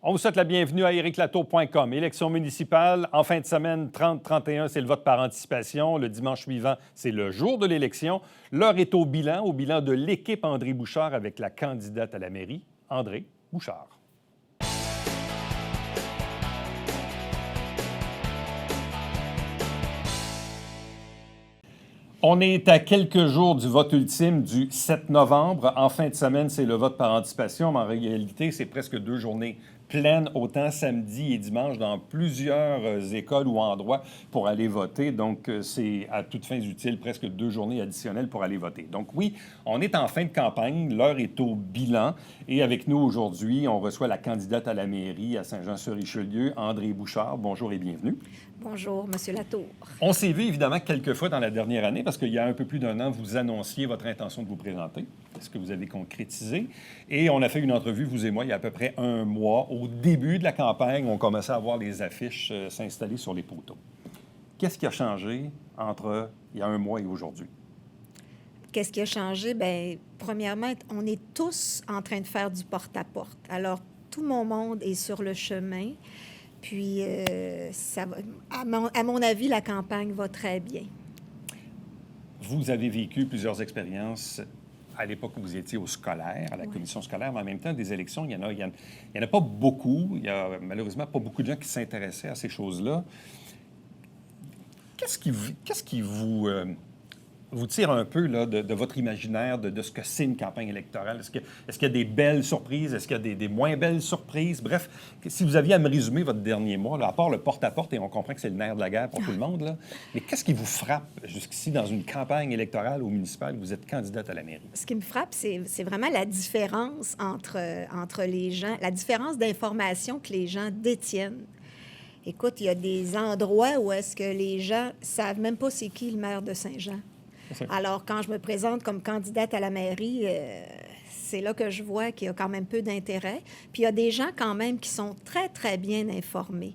On vous souhaite la bienvenue à ericlatour.com. Élection municipale, en fin de semaine, 30-31, c'est le vote par anticipation. Le dimanche suivant, c'est le jour de l'élection. L'heure est au bilan de l'équipe André Bouchard avec la candidate à la mairie, André Bouchard. On est à quelques jours du vote ultime du 7 novembre. En fin de semaine, c'est le vote par anticipation, mais en réalité, c'est presque 2 journées pleines, autant samedi et dimanche, dans plusieurs écoles ou endroits pour aller voter. Donc, c'est à toutes fins utiles, presque 2 journées additionnelles pour aller voter. Donc oui, on est en fin de campagne, l'heure est au bilan. Et avec nous aujourd'hui, on reçoit la candidate à la mairie à Saint-Jean-sur-Richelieu, André Bouchard. Bonjour et bienvenue. Bonjour, M. Latour. On s'est vu évidemment quelques fois dans la dernière année parce qu'il y a un peu plus d'un an, vous annonciez votre intention de vous présenter. Est-ce que vous avez concrétisé? Et on a fait une entrevue, vous et moi, il y a à peu près un mois. Au début de la campagne, on commençait à voir les affiches s'installer sur les poteaux. Qu'est-ce qui a changé entre il y a un mois et aujourd'hui? Qu'est-ce qui a changé? Bien, premièrement, on est tous en train de faire du porte-à-porte. Alors, tout mon monde est sur le chemin. Puis, ça va, à mon avis, la campagne va très bien. Vous avez vécu plusieurs expériences à l'époque où vous étiez au scolaire, à la commission scolaire, mais en même temps, des élections, il y en a pas beaucoup. Il y a malheureusement pas beaucoup de gens qui s'intéressaient à ces choses-là. Qu'est-ce qui vous tire un peu là, de votre imaginaire de ce que c'est une campagne électorale? Est-ce qu'il y a des belles surprises? Est-ce qu'il y a des moins belles surprises? Bref, si vous aviez à me résumer votre dernier mois, là, à part le porte-à-porte, et on comprend que c'est le nerf de la guerre pour tout le monde, là, mais qu'est-ce qui vous frappe jusqu'ici dans une campagne électorale au municipal où vous êtes candidate à la mairie? Ce qui me frappe, c'est vraiment la différence entre les gens, la différence d'informations que les gens détiennent. Écoute, il y a des endroits où est-ce que les gens savent même pas c'est qui le maire de Saint-Jean. Alors, quand je me présente comme candidate à la mairie, c'est là que je vois qu'il y a quand même peu d'intérêt. Puis il y a des gens quand même qui sont très, très bien informés.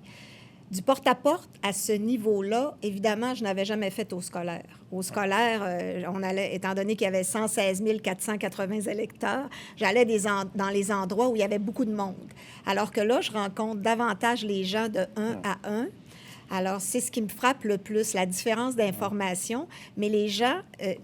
Du porte-à-porte à ce niveau-là, évidemment, je n'avais jamais fait au scolaire. Au scolaire, on allait, étant donné qu'il y avait 116 480 électeurs, j'allais dans les endroits où il y avait beaucoup de monde. Alors que là, je rencontre davantage les gens de 1 à 1. Alors, c'est ce qui me frappe le plus, la différence d'information. Mais les gens,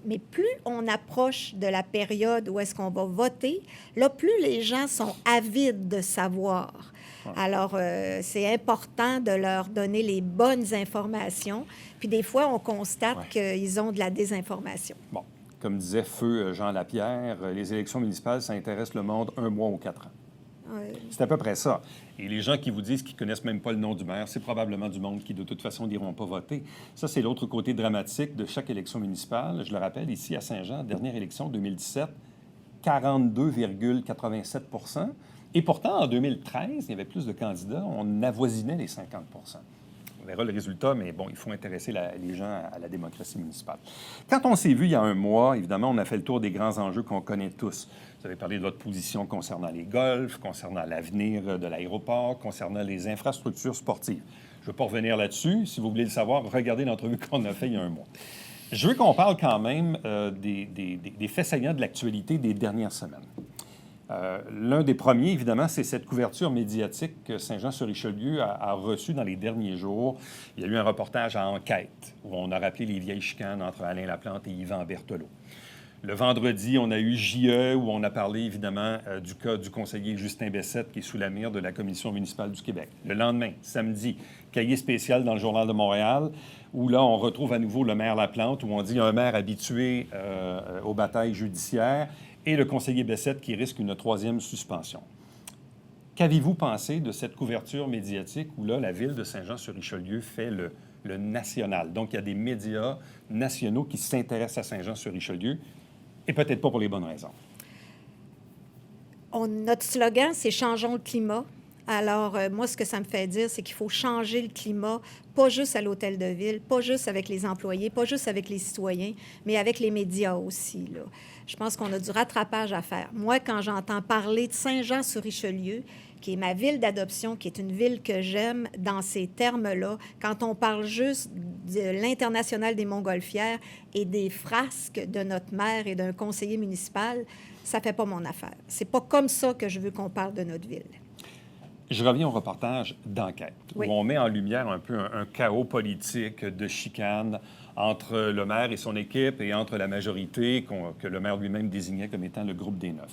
mais plus on approche de la période où est-ce qu'on va voter, là, plus les gens sont avides de savoir. Alors, c'est important de leur donner les bonnes informations. Puis des fois, on constate qu'ils ont de la désinformation. Bon, comme disait Feu Jean Lapierre, les élections municipales, ça intéresse le monde 1 mois ou 4 ans. C'est à peu près ça. Et les gens qui vous disent qu'ils ne connaissent même pas le nom du maire, c'est probablement du monde qui, de toute façon, n'iront pas voter. Ça, c'est l'autre côté dramatique de chaque élection municipale. Je le rappelle, ici, à Saint-Jean, dernière élection, 2017, 42,87 %. Et pourtant, en 2013, il y avait plus de candidats. On avoisinait les 50 %. On verra le résultat, mais bon, il faut intéresser les gens à la démocratie municipale. Quand on s'est vu il y a un mois, évidemment, on a fait le tour des grands enjeux qu'on connaît tous. Vous avez parlé de votre position concernant les golfs, concernant l'avenir de l'aéroport, concernant les infrastructures sportives. Je ne veux pas revenir là-dessus. Si vous voulez le savoir, regardez l'entrevue qu'on a faite il y a un mois. Je veux qu'on parle quand même des faits saillants de l'actualité des dernières semaines. L'un des premiers, évidemment, c'est cette couverture médiatique que Saint-Jean-sur-Richelieu a reçue dans les derniers jours. Il y a eu un reportage à Enquête où on a rappelé les vieilles chicanes entre Alain Laplante et Yvan Berthelot. Le vendredi, on a eu JE où on a parlé, évidemment, du cas du conseiller Justin Bessette qui est sous la mire de la Commission municipale du Québec. Le lendemain, samedi, cahier spécial dans le Journal de Montréal où là, on retrouve à nouveau le maire Laplante où on dit un maire habitué aux batailles judiciaires et le conseiller Bessette qui risque une 3e suspension. Qu'avez-vous pensé de cette couverture médiatique où là, la ville de Saint-Jean-sur-Richelieu fait le national? Donc, il y a des médias nationaux qui s'intéressent à Saint-Jean-sur-Richelieu et peut-être pas pour les bonnes raisons. Notre slogan, c'est « Changeons le climat ». Alors, moi, ce que ça me fait dire, c'est qu'il faut changer le climat, pas juste à l'hôtel de ville, pas juste avec les employés, pas juste avec les citoyens, mais avec les médias aussi, là. Je pense qu'on a du rattrapage à faire. Moi, quand j'entends parler de Saint-Jean-sur-Richelieu, qui est ma ville d'adoption, qui est une ville que j'aime dans ces termes-là, quand on parle juste de l'International des Montgolfières et des frasques de notre maire et d'un conseiller municipal, ça fait pas mon affaire. C'est pas comme ça que je veux qu'on parle de notre ville. Je reviens au reportage d'enquête, Oui. où on met en lumière un peu un chaos politique de chicane entre le maire et son équipe et entre la majorité que le maire lui-même désignait comme étant le groupe des 9.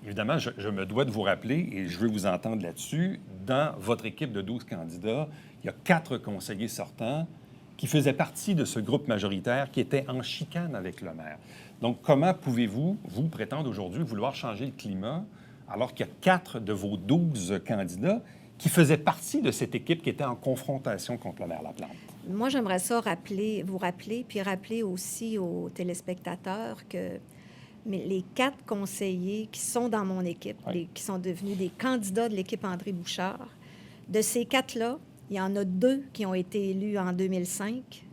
Évidemment, je me dois de vous rappeler, et je veux vous entendre là-dessus, dans votre équipe de 12 candidats, il y a 4 conseillers sortants qui faisaient partie de ce groupe majoritaire qui était en chicane avec le maire. Donc, comment pouvez-vous, vous, prétendre aujourd'hui vouloir changer le climat alors qu'il y a 4 de vos 12 candidats qui faisaient partie de cette équipe qui était en confrontation contre le maire Laplante? Moi, j'aimerais ça vous rappeler, puis rappeler aussi aux téléspectateurs que les 4 conseillers qui sont dans mon équipe, Oui. qui sont devenus des candidats de l'équipe André Bouchard, de ces 4-là, il y en a 2 qui ont été élus en 2005.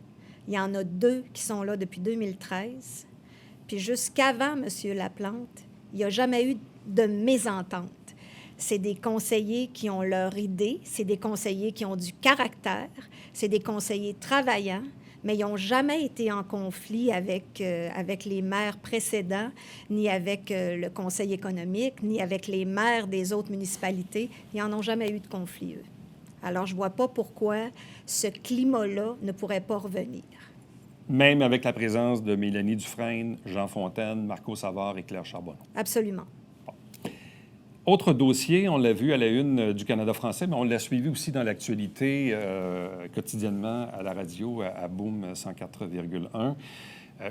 Il y en a 2 qui sont là depuis 2013. Puis jusqu'avant M. Laplante, il n'y a jamais eu de mésentente. C'est des conseillers qui ont leur idée, c'est des conseillers qui ont du caractère, c'est des conseillers travaillants, mais ils n'ont jamais été en conflit avec les maires précédents, ni avec le conseil économique, ni avec les maires des autres municipalités. Ils n'en ont jamais eu de conflit, eux. Alors, je ne vois pas pourquoi ce climat-là ne pourrait pas revenir. Même avec la présence de Mélanie Dufresne, Jean Fontaine, Marco Savard et Claire Charbonneau. Absolument. Autre dossier, on l'a vu à la une du Canada français, mais on l'a suivi aussi dans l'actualité quotidiennement à la radio, à Boom 104,1.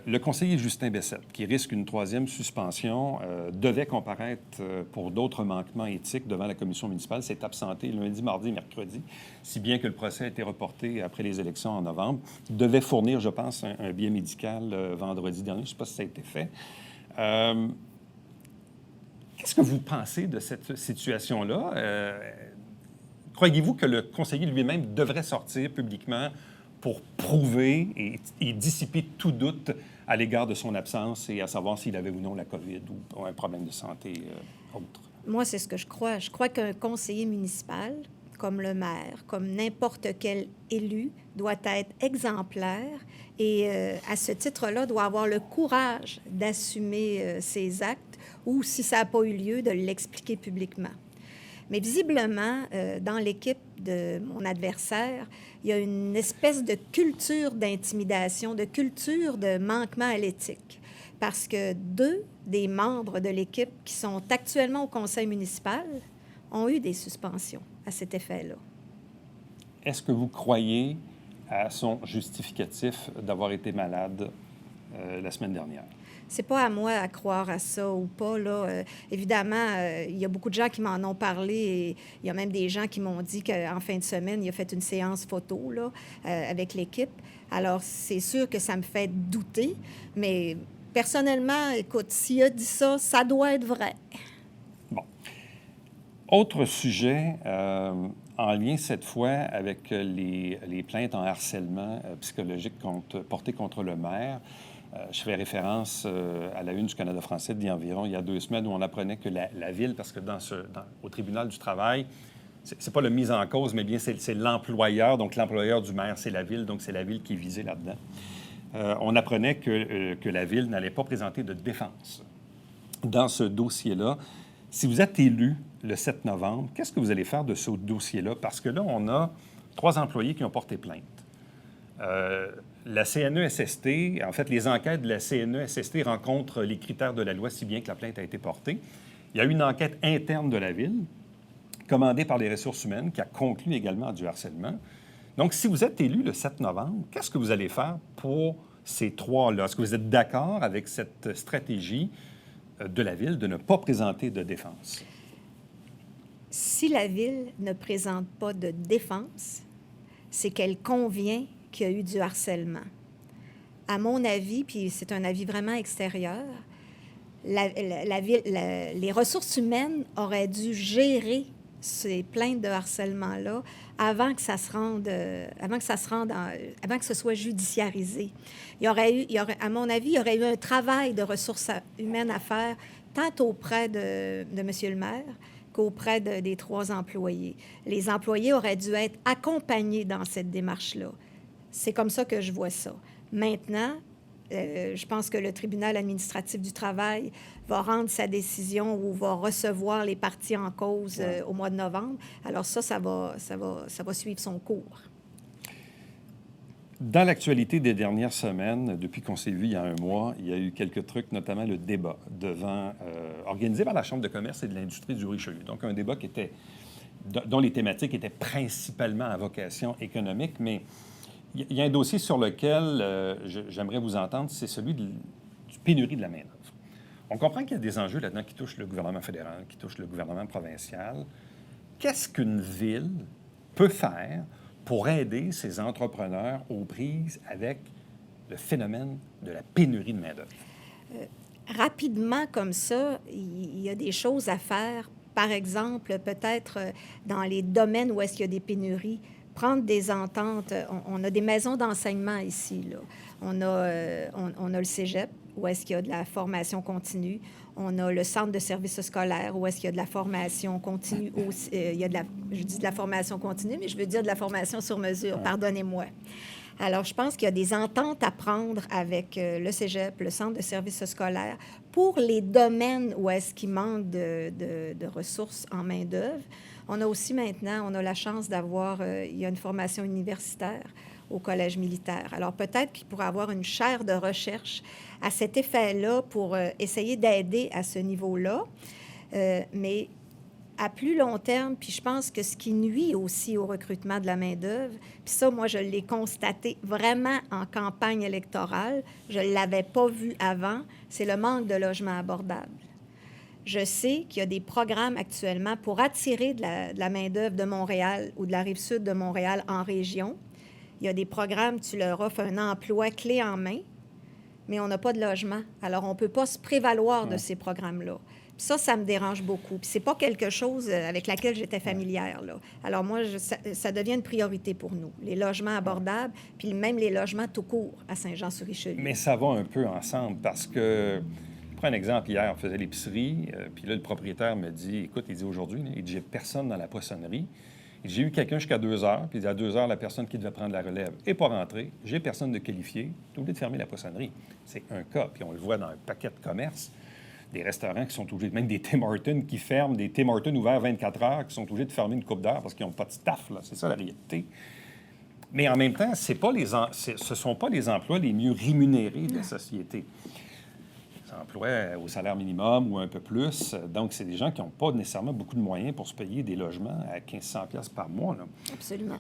Le conseiller Justin Bessette, qui risque une 3e suspension, devait comparaître pour d'autres manquements éthiques devant la commission municipale, s'est absenté lundi, mardi, mercredi, si bien que le procès a été reporté après les élections en novembre. Il devait fournir, je pense, un billet médical vendredi dernier. Je ne sais pas si ça a été fait. Qu'est-ce que vous pensez de cette situation-là? Croyez-vous que le conseiller lui-même devrait sortir publiquement pour prouver et dissiper tout doute à l'égard de son absence et à savoir s'il avait ou non la COVID ou un problème de santé autre? Moi, c'est ce que je crois. Je crois qu'un conseiller municipal, comme le maire, comme n'importe quel élu, doit être exemplaire et, à ce titre-là, doit avoir le courage d'assumer ses actes ou, si ça n'a pas eu lieu, de l'expliquer publiquement. Mais visiblement, dans l'équipe de mon adversaire, il y a une espèce de culture d'intimidation, de culture de manquement à l'éthique. Parce que 2 des membres de l'équipe qui sont actuellement au conseil municipal ont eu des suspensions à cet effet-là. Est-ce que vous croyez à son justificatif d'avoir été malade la semaine dernière? C'est pas à moi à croire à ça ou pas, là. Évidemment, il y a beaucoup de gens qui m'en ont parlé et il y a même des gens qui m'ont dit qu'en fin de semaine, il a fait une séance photo, là, avec l'équipe. Alors, c'est sûr que ça me fait douter, mais personnellement, écoute, s'il a dit ça, ça doit être vrai. Bon. Autre sujet, en lien cette fois avec les plaintes en harcèlement psychologique portées contre le maire. Je fais référence à la une du Canada français d'il y a 2 semaines où on apprenait que la Ville, parce que au tribunal du travail, c'est pas la mise en cause, mais bien c'est l'employeur. Donc, l'employeur du maire, c'est la Ville, donc c'est la Ville qui est visée là-dedans. On apprenait que la Ville n'allait pas présenter de défense dans ce dossier-là. Si vous êtes élu le 7 novembre, qu'est-ce que vous allez faire de ce dossier-là? Parce que là, on a 3 employés qui ont porté plainte. La CNESST, en fait, les enquêtes de la CNESST rencontrent les critères de la loi, si bien que la plainte a été portée. Il y a eu une enquête interne de la Ville, commandée par les ressources humaines, qui a conclu également du harcèlement. Donc, si vous êtes élu le 7 novembre, qu'est-ce que vous allez faire pour ces 3-là? Est-ce que vous êtes d'accord avec cette stratégie de la Ville de ne pas présenter de défense? Si la Ville ne présente pas de défense, c'est qu'elle convient qu'il y a eu du harcèlement. À mon avis, puis c'est un avis vraiment extérieur, les ressources humaines auraient dû gérer ces plaintes de harcèlement-là avant que ça se rende, avant que ce soit judiciarisé. À mon avis, il y aurait eu un travail de ressources humaines à faire, tant auprès de M. le maire qu'auprès des 3 employés. Les employés auraient dû être accompagnés dans cette démarche-là. C'est comme ça que je vois ça. Maintenant, Je pense que le tribunal administratif du travail va rendre sa décision ou va recevoir les parties en cause au mois de novembre. Alors ça va suivre son cours. Dans l'actualité des dernières semaines, depuis qu'on s'est vu il y a un mois, il y a eu quelques trucs, notamment le débat organisé par la Chambre de commerce et de l'industrie du Richelieu. Donc, un débat dont les thématiques étaient principalement à vocation économique, mais il y a un dossier sur lequel j'aimerais vous entendre, c'est celui du pénurie de la main-d'œuvre. On comprend qu'il y a des enjeux là-dedans qui touchent le gouvernement fédéral, qui touchent le gouvernement provincial. Qu'est-ce qu'une ville peut faire pour aider ses entrepreneurs aux prises avec le phénomène de la pénurie de main-d'œuvre? Rapidement, comme ça, il y a des choses à faire. Par exemple, peut-être dans les domaines où est-ce qu'il y a des pénuries, prendre des ententes. On a des maisons d'enseignement ici, là. On a le cégep, où est-ce qu'il y a de la formation continue. On a le centre de services scolaires, où est-ce qu'il y a de la formation continue aussi. Je dis de la formation continue, mais je veux dire de la formation sur mesure, pardonnez-moi. Alors, je pense qu'il y a des ententes à prendre avec le cégep, le centre de services scolaires, pour les domaines où est-ce qu'il manque de ressources en main-d'œuvre. On a aussi maintenant, on a la chance d'avoir, il y a une formation universitaire au Collège militaire. Alors, peut-être qu'il pourrait avoir une chaire de recherche à cet effet-là pour essayer d'aider à ce niveau-là. Mais à plus long terme, puis je pense que ce qui nuit aussi au recrutement de la main-d'œuvre, puis ça, moi, je l'ai constaté vraiment en campagne électorale, je ne l'avais pas vu avant, c'est le manque de logements abordables. Je sais qu'il y a des programmes actuellement pour attirer de la main-d'œuvre de Montréal ou de la Rive-Sud de Montréal en région. Il y a des programmes, tu leur offres un emploi clé en main, mais on n'a pas de logement. Alors, on ne peut pas se prévaloir de ces programmes-là. Puis ça me dérange beaucoup. Puis c'est pas quelque chose avec laquelle j'étais familière, là. Alors moi, ça devient une priorité pour nous. Les logements abordables, puis même les logements tout court à Saint-Jean-sur-Richelieu. Mais ça va un peu ensemble parce que, je prends un exemple, hier, on faisait l'épicerie, puis là, le propriétaire me dit, écoute, il dit aujourd'hui, il dit, j'ai personne dans la poissonnerie. J'ai eu quelqu'un jusqu'à 2 heures, puis à 2 heures, la personne qui devait prendre la relève n'est pas rentrée. J'ai personne de qualifié. Tu es obligé de fermer la poissonnerie. C'est un cas, puis on le voit dans un paquet de commerces. Des restaurants qui sont obligés, même des Tim Hortons qui ferment, des Tim Hortons ouverts 24 heures qui sont obligés de fermer une coupe d'heure parce qu'ils n'ont pas de staff. Là. C'est ça la réalité. Mais en même temps, ce ne sont pas les emplois les mieux rémunérés de la société. Des emplois au salaire minimum ou un peu plus. Donc, c'est des gens qui n'ont pas nécessairement beaucoup de moyens pour se payer des logements à 1 500 $ par mois. Là. Absolument.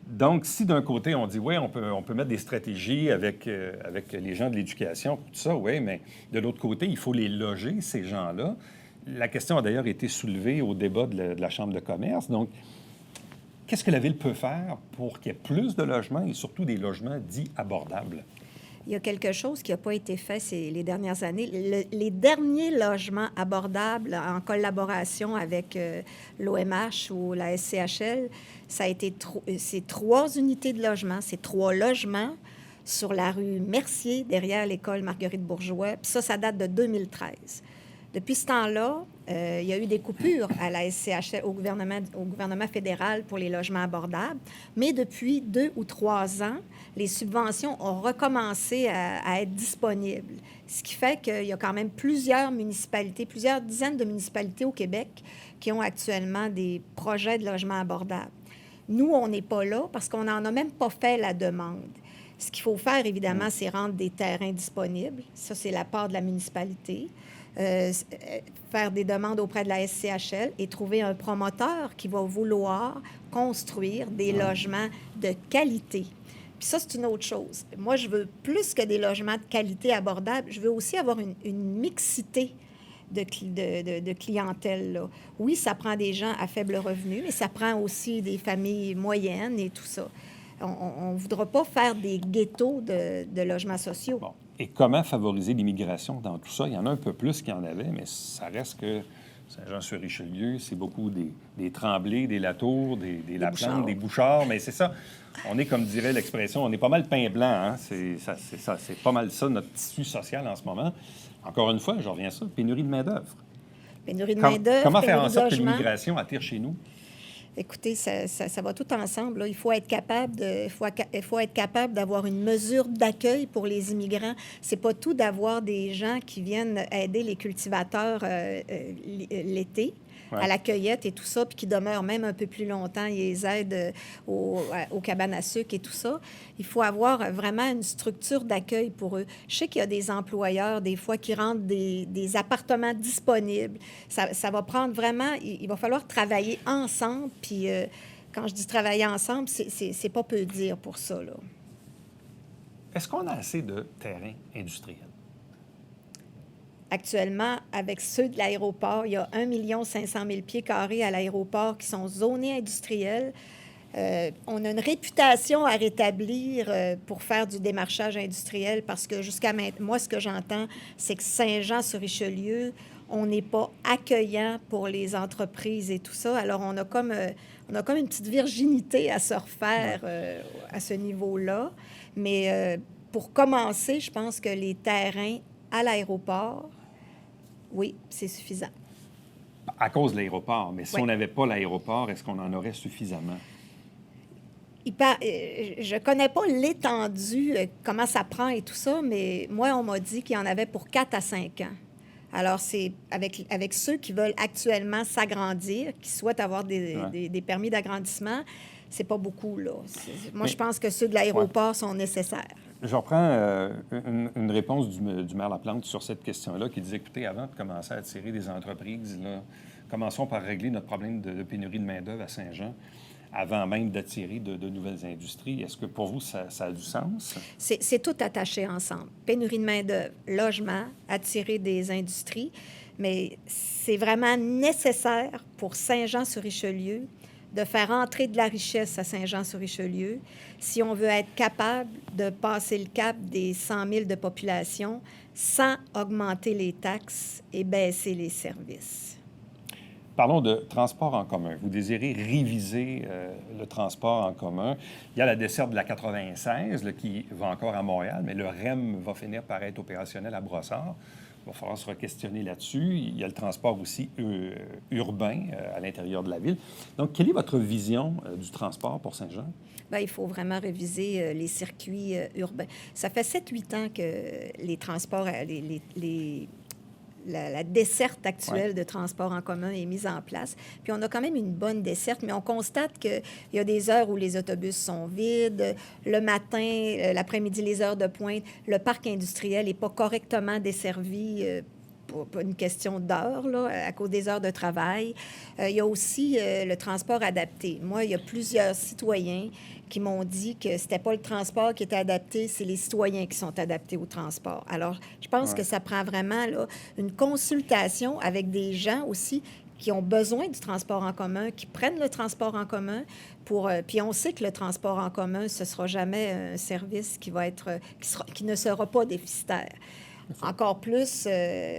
Donc, si d'un côté, on dit, oui, on peut mettre des stratégies avec les gens de l'éducation, tout ça, oui, mais de l'autre côté, il faut les loger, ces gens-là. La question a d'ailleurs été soulevée au débat de la Chambre de commerce. Donc, qu'est-ce que la Ville peut faire pour qu'il y ait plus de logements et surtout des logements dits abordables? Il y a quelque chose qui n'a pas été fait les dernières années. Les derniers logements abordables en collaboration avec l'OMH ou la SCHL, ça a été c'est 3 unités de logement, c'est 3 logements sur la rue Mercier, derrière l'école Marguerite-Bourgeois. Puis ça date de 2013. Depuis ce temps-là, il y a eu des coupures à la SCHL, au gouvernement fédéral pour les logements abordables. Mais depuis 2 ou 3 ans, les subventions ont recommencé à être disponibles. Ce qui fait qu'il y a quand même plusieurs municipalités, plusieurs dizaines de municipalités au Québec qui ont actuellement des projets de logements abordables. Nous, on n'est pas là parce qu'on n'en a même pas fait la demande. Ce qu'il faut faire, évidemment, c'est rendre des terrains disponibles. Ça, c'est la part de la municipalité. Faire des demandes auprès de la SCHL et trouver un promoteur qui va vouloir construire des logements de qualité. Puis ça, c'est une autre chose. Moi, je veux plus que des logements de qualité abordables, je veux aussi avoir une mixité de clientèle. Là. Oui, ça prend des gens à faible revenu, mais ça prend aussi des familles moyennes et tout ça. On ne voudra pas faire des ghettos de logements sociaux. Bon. Et comment favoriser l'immigration dans tout ça? Il y en a un peu plus qu'il y en avait, mais ça reste que Saint-Jean-sur-Richelieu, c'est beaucoup des Tremblay, des Latour, des Laplante, des Bouchard. Mais c'est ça. On est, comme dirait l'expression, on est pas mal pain blanc. Hein? C'est pas mal ça, notre tissu social en ce moment. Encore une fois, je reviens à ça, pénurie de main-d'œuvre. Pénurie de main-d'œuvre, comment faire en sorte que logement. l'immigration attire chez nous? Écoutez, ça va tout ensemble, là. Il faut être capable il faut être capable d'avoir une mesure d'accueil pour les immigrants. C'est pas tout d'avoir des gens qui viennent aider les cultivateurs l'été, Ouais. à la cueillette et tout ça, puis qui demeurent même un peu plus longtemps. Ils les aident aux cabanes à sucre et tout ça. Il faut avoir vraiment une structure d'accueil pour eux. Je sais qu'il y a des employeurs, des fois, qui rendent des appartements disponibles. Ça va prendre vraiment... Il va falloir travailler ensemble, puis quand je dis travailler ensemble, c'est pas peu dire pour ça, là. Est-ce qu'on a assez de terrain industriel? Actuellement, avec ceux de l'aéroport, il y a 1 500 000 pieds carrés à l'aéroport qui sont zonés industriels. On a une réputation à rétablir pour faire du démarchage industriel parce que jusqu'à maintenant, moi, ce que j'entends, c'est que Saint-Jean-sur-Richelieu, on n'est pas accueillant pour les entreprises et tout ça. Alors, on a comme une petite virginité à se refaire à ce niveau-là. Mais pour commencer, je pense que les terrains à l'aéroport, oui, c'est suffisant. À cause de l'aéroport. Mais si Oui. on n'avait pas l'aéroport, est-ce qu'on en aurait suffisamment? Je ne connais pas l'étendue, comment ça prend et tout ça, mais moi, on m'a dit qu'il y en avait pour 4 à 5 ans. Alors, c'est avec ceux qui veulent actuellement s'agrandir, qui souhaitent avoir des permis d'agrandissement, c'est pas beaucoup, là. Moi, je pense que ceux de l'aéroport sont nécessaires. Je reprends une réponse du maire Laplante sur cette question-là, qui disait, écoutez, avant de commencer à attirer des entreprises, là, commençons par régler notre problème de pénurie de main-d'œuvre à Saint-Jean, avant même d'attirer de nouvelles industries. Est-ce que pour vous, ça a du sens? C'est tout attaché ensemble. Pénurie de main-d'œuvre, logement, attirer des industries, mais c'est vraiment nécessaire pour Saint-Jean-sur-Richelieu de faire entrer de la richesse à Saint-Jean-sur-Richelieu si on veut être capable de passer le cap des 100 000 de population sans augmenter les taxes et baisser les services. Parlons de transport en commun. Vous désirez réviser le transport en commun. Il y a la desserte de la 96 là, qui va encore à Montréal, mais le REM va finir par être opérationnel à Brossard. Il va falloir se re-questionner là-dessus. Il y a le transport aussi urbain à l'intérieur de la ville. Donc, quelle est votre vision du transport pour Saint-Jean? Bien, il faut vraiment réviser les circuits urbains. Ça fait 7-8 ans que les transports, la desserte actuelle de transport en commun est mise en place. Puis on a quand même une bonne desserte, mais on constate qu'il y a des heures où les autobus sont vides. Le matin, l'après-midi, les heures de pointe, le parc industriel n'est pas correctement desservi pour une question d'heures, là, à cause des heures de travail. Il y a aussi le transport adapté. Moi, il y a plusieurs citoyens qui m'ont dit que c'était pas le transport qui était adapté, c'est les citoyens qui sont adaptés au transport. Alors, je pense que ça prend vraiment là, une consultation avec des gens aussi qui ont besoin du transport en commun, qui prennent le transport en commun pour... puis on sait que le transport en commun, ce sera jamais un service qui va être... qui ne sera pas déficitaire. Encore plus,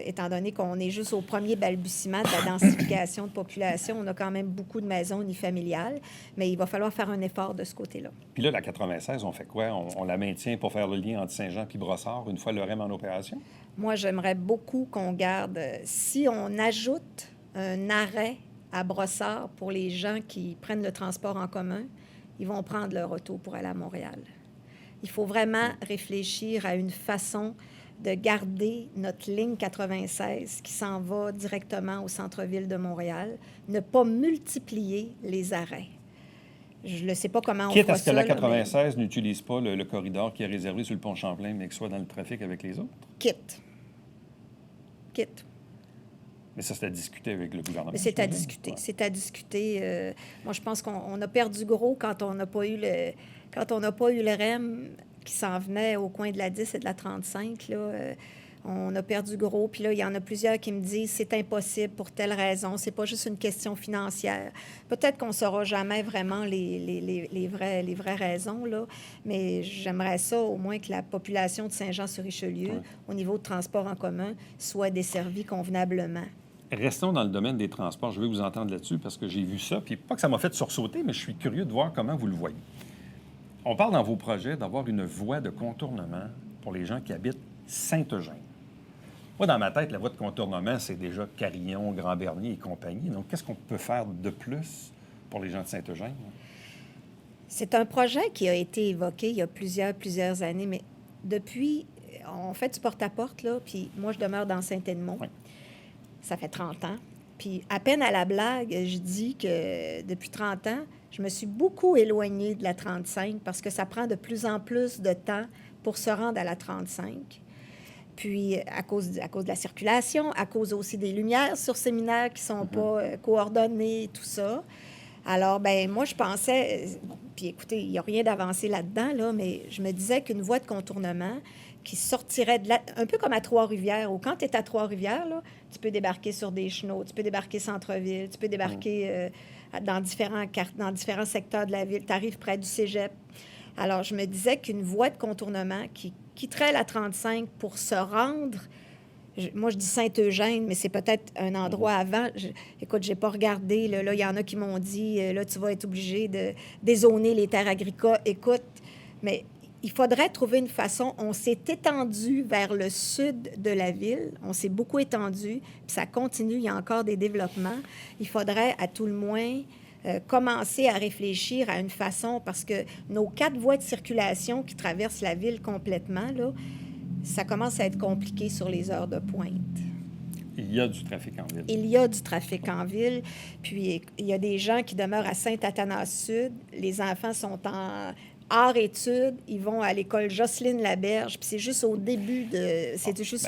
étant donné qu'on est juste au premier balbutiement de la densification de population, on a quand même beaucoup de maisons unifamiliales, mais il va falloir faire un effort de ce côté-là. Puis là, la 96, on fait quoi? On la maintient pour faire le lien entre Saint-Jean et Brossard une fois le REM en opération? Moi, j'aimerais beaucoup qu'on garde... si on ajoute un arrêt à Brossard pour les gens qui prennent le transport en commun, ils vont prendre leur auto pour aller à Montréal. Il faut vraiment réfléchir à une façon de garder notre ligne 96 qui s'en va directement au centre-ville de Montréal, ne pas multiplier les arrêts. Je ne sais pas comment on Quitte fera à ce que ça, la là, 96 n'utilise pas le corridor qui est réservé sur le pont Champlain, mais qu'il soit dans le trafic avec les autres? Quitte. Mais ça, c'est à discuter avec le gouvernement. Mais c'est à discuter. Ouais. C'est à discuter. Moi, je pense qu'on a perdu gros quand on n'a pas eu le REM qui s'en venait au coin de la 10 et de la 35. Là, on a perdu gros. Puis là, il y en a plusieurs qui me disent c'est impossible pour telle raison. C'est pas juste une question financière. Peut-être qu'on ne saura jamais vraiment les vraies raisons, là, mais j'aimerais ça au moins que la population de Saint-Jean-sur-Richelieu, au niveau de transport en commun, soit desservie convenablement. Restons dans le domaine des transports. Je vais vous entendre là-dessus parce que j'ai vu ça. Puis pas que ça m'a fait sursauter, mais je suis curieux de voir comment vous le voyez. On parle dans vos projets d'avoir une voie de contournement pour les gens qui habitent Saint-Eugène. Moi, dans ma tête, la voie de contournement, c'est déjà Carillon, Grand-Bernier et compagnie. Donc, qu'est-ce qu'on peut faire de plus pour les gens de Saint-Eugène? C'est un projet qui a été évoqué il y a plusieurs années, mais depuis, on fait du porte-à-porte, là, puis moi, je demeure dans Saint-Edmond. Oui. Ça fait 30 ans. Puis à peine à la blague, je dis que depuis 30 ans, je me suis beaucoup éloignée de la 35 parce que ça prend de plus en plus de temps pour se rendre à la 35. Puis à cause de la circulation, à cause aussi des lumières sur séminaire qui ne sont pas coordonnées, tout ça. Alors, ben moi, je pensais, puis écoutez, il n'y a rien d'avancé là-dedans, là, mais je me disais qu'une voie de contournement qui sortirait de là, un peu comme à Trois-Rivières, où quand tu es à Trois-Rivières, là, tu peux débarquer sur des chenaux, tu peux débarquer centre-ville, tu peux débarquer dans différents secteurs de la ville, tu arrives près du cégep. Alors, je me disais qu'une voie de contournement qui quitterait la 35 pour se rendre. Moi, je dis Saint-Eugène, mais c'est peut-être un endroit avant. Écoute, je n'ai pas regardé. Là, il y en a qui m'ont dit, là, tu vas être obligé de dézoner les terres agricoles. Écoute, mais il faudrait trouver une façon. On s'est étendu vers le sud de la ville. On s'est beaucoup étendu, puis ça continue. Il y a encore des développements. Il faudrait, à tout le moins, commencer à réfléchir à une façon, parce que nos 4 voies de circulation qui traversent la ville complètement, là, ça commence à être compliqué sur les heures de pointe. Il y a du trafic en ville. Il y a du trafic en ville. Puis, il y a des gens qui demeurent à Saint-Athanas-Sud. Les enfants sont en hors-études. Ils vont à l'école Jocelyne-Laberge. Puis, c'est juste au début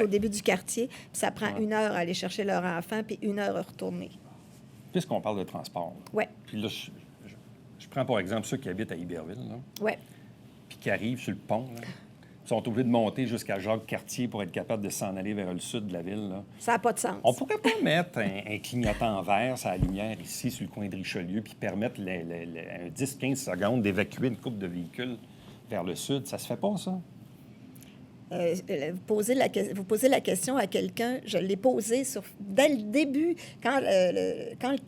au début du quartier. Puis, ça prend 1 heure à aller chercher leur enfant, puis 1 heure à retourner. Puisqu'on parle de transport. Oui. Puis là, je prends par exemple ceux qui habitent à Iberville, Oui. puis qui arrivent sur le pont, là. Sont obligés de monter jusqu'à Jacques-Cartier pour être capable de s'en aller vers le sud de la ville. Là. Ça n'a pas de sens. On pourrait pas mettre un clignotant vert sur la lumière ici, sur le coin de Richelieu, puis permettre un 10-15 secondes d'évacuer une couple de véhicules vers le sud. Ça se fait pas, ça? Vous posez la question à quelqu'un, je l'ai posée dès le début, quand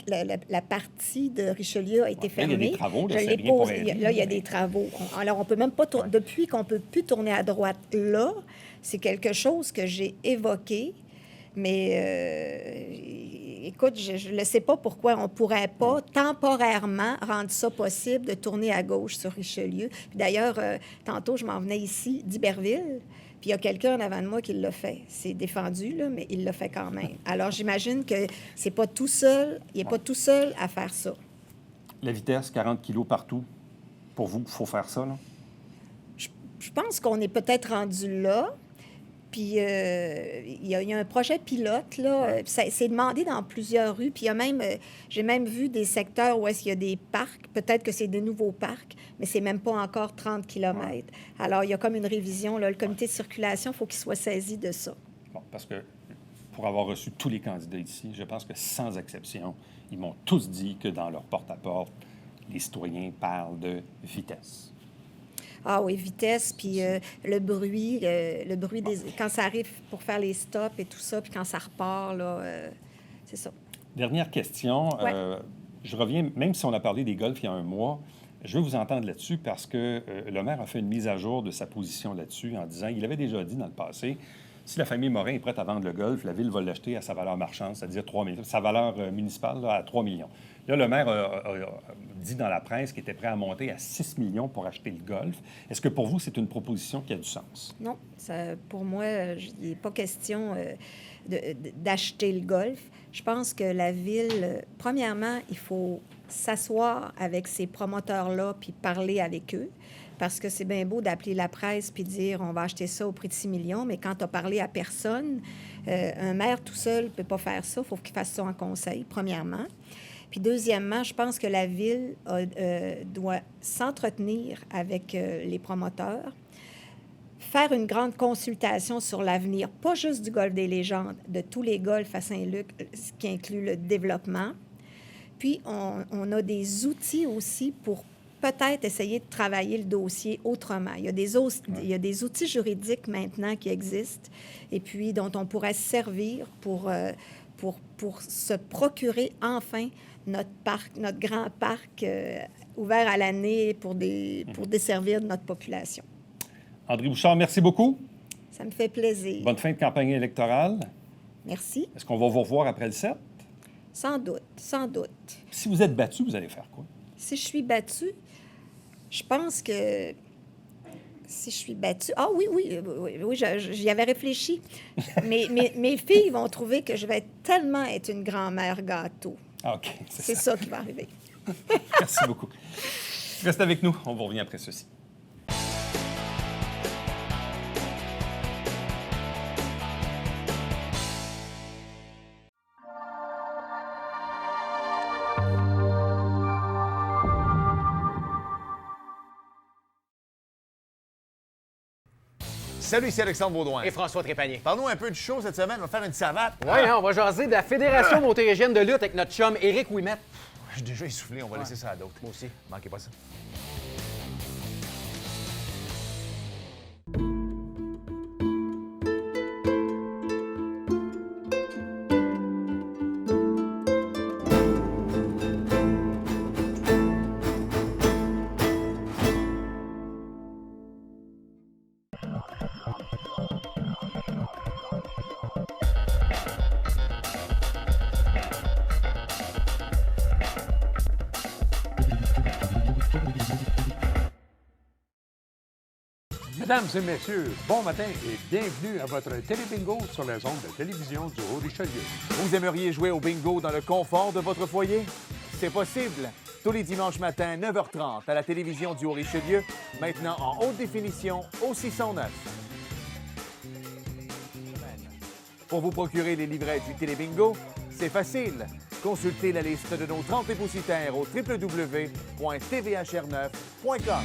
la partie de Richelieu a été fermée. Il y a des travaux, là, je l'ai posé. Là, il y a des travaux. Alors, on peut même pas tourner. Depuis qu'on ne peut plus tourner à droite là, c'est quelque chose que j'ai évoqué, mais écoute, je ne sais pas pourquoi on ne pourrait pas temporairement rendre ça possible de tourner à gauche sur Richelieu. Puis d'ailleurs, tantôt, je m'en venais ici d'Iberville. Puis il y a quelqu'un en avant de moi qui l'a fait. C'est défendu, là, mais il l'a fait quand même. Alors, j'imagine que c'est pas tout seul, il n'est pas tout seul à faire ça. La vitesse, 40 kilos partout. Pour vous, il faut faire ça, là? Je pense qu'on est peut-être rendu là. Puis il y a un projet pilote, là. C'est demandé dans plusieurs rues. Puis j'ai même vu des secteurs où est-ce qu'il y a des parcs. Peut-être que c'est des nouveaux parcs, mais c'est même pas encore 30 km. Alors, il y a comme une révision, là. Le comité de circulation, il faut qu'il soit saisi de ça. Bon, parce que pour avoir reçu tous les candidats ici, je pense que sans exception, ils m'ont tous dit que dans leur porte-à-porte, les citoyens parlent de vitesse. Ah oui, vitesse, puis le bruit quand ça arrive pour faire les stops et tout ça, puis quand ça repart, là, c'est ça. Dernière question. Ouais. Je reviens, même si on a parlé des golfs il y a un mois, je veux vous entendre là-dessus parce que le maire a fait une mise à jour de sa position là-dessus en disant, il avait déjà dit dans le passé, si la famille Morin est prête à vendre le golf, la ville va l'acheter à sa valeur marchande, c'est-à-dire 3 millions, sa valeur municipale là, à 3 millions. Là, le maire a dit dans la presse qu'il était prêt à monter à 6 millions pour acheter le golf. Est-ce que pour vous, c'est une proposition qui a du sens? Non, pour moi, il n'est pas question d'acheter le golf. Je pense que la ville, premièrement, il faut s'asseoir avec ces promoteurs-là puis parler avec eux. Parce que c'est bien beau d'appeler la presse puis dire on va acheter ça au prix de 6 millions, mais quand tu as parlé à personne, un maire tout seul ne peut pas faire ça. Il faut qu'il fasse ça en conseil, premièrement. Puis deuxièmement, je pense que la ville doit s'entretenir avec les promoteurs, faire une grande consultation sur l'avenir, pas juste du golfe des légendes, de tous les golfs à Saint-Luc, ce qui inclut le développement. Puis on a des outils aussi pour peut-être essayer de travailler le dossier autrement. Il y a des outils juridiques maintenant qui existent et puis dont on pourrait se servir pour se procurer enfin notre grand parc ouvert à l'année pour desservir notre population. André Bouchard, merci beaucoup. Ça me fait plaisir. Bonne fin de campagne électorale. Merci. Est-ce qu'on va vous revoir après le 7? Sans doute, sans doute. Si vous êtes battu, vous allez faire quoi? Si je suis battue, je pense que si je suis battue... Ah oui, j'y avais réfléchi. Mes filles vont trouver que je vais tellement être une grand-mère gâteau. Ah, OK, C'est ça qui va arriver. Merci beaucoup. Reste avec nous, on vous revient après ceci. Salut, c'est Alexandre Baudouin. Et François Trépanier. Parle-nous un peu du show cette semaine. On va faire une savate. Oui, on va jaser de la Fédération montérégienne de lutte avec notre chum Éric Ouimet. Je suis déjà essoufflé. On va laisser ça à d'autres. Moi aussi. Manquez pas ça. Mesdames et messieurs, bon matin et bienvenue à votre télébingo sur les ondes de télévision du Haut-Richelieu. Vous aimeriez jouer au bingo dans le confort de votre foyer? C'est possible. Tous les dimanches matins, 9h30, à la télévision du Haut-Richelieu, maintenant en haute définition au 609. Pour vous procurer les livrets du Télébingo, c'est facile. Consultez la liste de nos 30 dépositaires au www.tvhr9.com.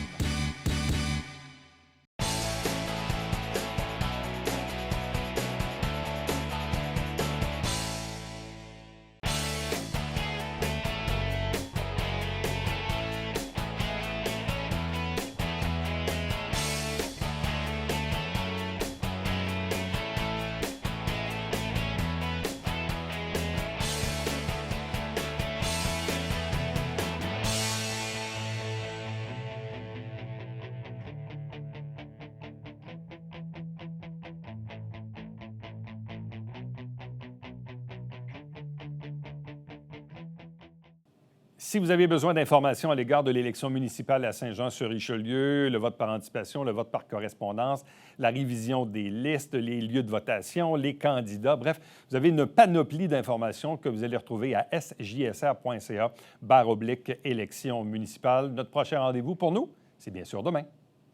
Si vous avez besoin d'informations à l'égard de l'élection municipale à Saint-Jean-sur-Richelieu, le vote par anticipation, le vote par correspondance, la révision des listes, les lieux de votation, les candidats, bref, vous avez une panoplie d'informations que vous allez retrouver à sjsr.ca/élection municipale. Notre prochain rendez-vous pour nous, c'est bien sûr demain.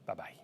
Bye-bye.